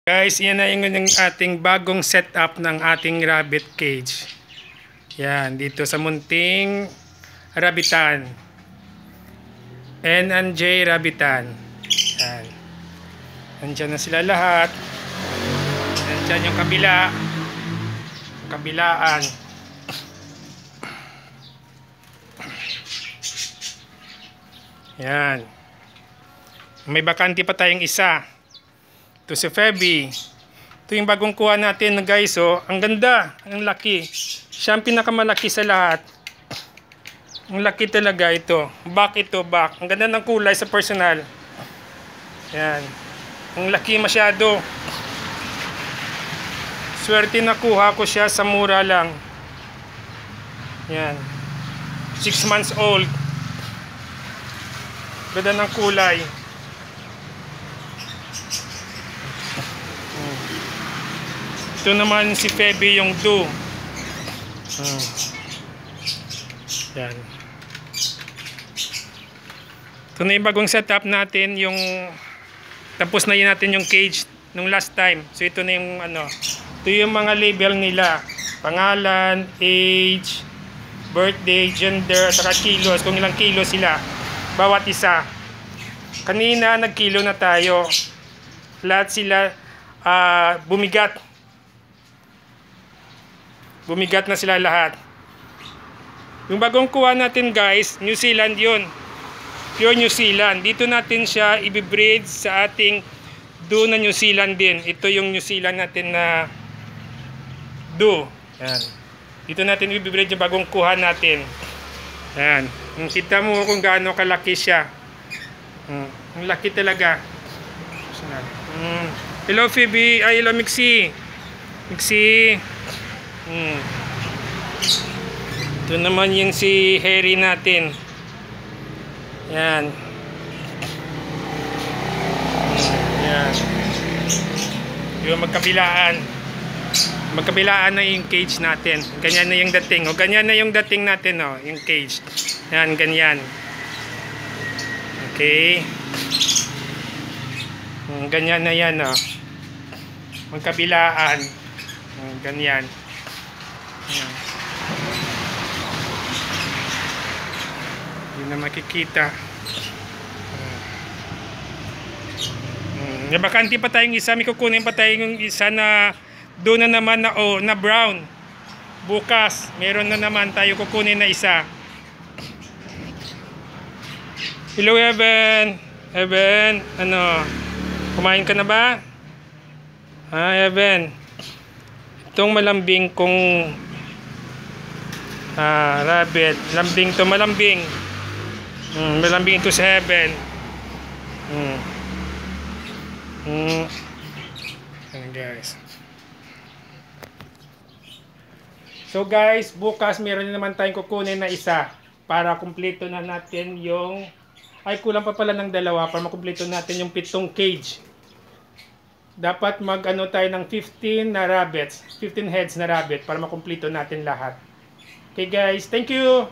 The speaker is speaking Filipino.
Guys, yan na yung ating bagong setup ng ating rabbit cage. Yan, dito sa munting Rabbitan. N&J Rabbitan. Yan. Nandiyan na sila lahat. Nandiyan yung kabila. Kabilaan. Yan. May bakante pa tayong isa. Ito si Feby. Ito yung bagong kuha natin guys. Oh. Ang ganda. Ang laki. Siya ang pinakamalaki sa lahat. Ang laki talaga ito. Back ito. Back. Ang ganda ng kulay sa personal. Yan. Ang laki masyado. Swerte nakuha ko siya sa mura lang. Yan. 6 months old. Ganda ng kulay. Ito naman si Feby yung do. Yan. Ito na yung bagong setup natin. Yung tapos na yun natin yung cage nung last time. So ito na yung ano. Ito yung mga label nila. Pangalan, age, birthday, gender, at saka kilos. Kung ilang kilo sila. Bawat isa. Kanina nagkilo na tayo. Lahat sila bumigat. Bumigat na sila lahat. Yung bagong kuha natin guys, New Zealand yun. Pure New Zealand. Dito natin siya i-breed sa ating do na New Zealand din. Ito yung New Zealand natin na do. Yan. Dito natin i-breed yung bagong kuha natin. Yan. Kita mo kung gaano kalaki siya. Ang laki talaga. Hello Feby. Ay, hello Mixie. Mixie. Ito naman yung si Harry natin. Yan. Yan. Yung magkabilaan. Magkabilaan na yung cage natin. Ganyan na yung dating. O ganyan na yung dating natin, o, yung cage. Yan, ganyan. Okay. Ganyan na yan, o. Magkabilaan. Ganyan. Hindi na makikita. Nabakanti pa tayong isa. May kukunin pa tayong isa na doon na naman na, na brown. Bukas meron na naman tayo kukunin na isa. Hello Evan. Evan, ano, kumain ka na ba? Evan, itong malambing kong rabbit, lambing to, malambing. Malambing ito sa Heaven. Guys. So guys, bukas meron na naman tayong kukunin na isa para kumpleto na natin yung, ay kulang pa pala ng dalawa para makumpleto natin yung 7 cage. Dapat mag ano tayo ng 15 na rabbits, 15 heads na rabbit para makumpleto natin lahat. Okay guys, thank you.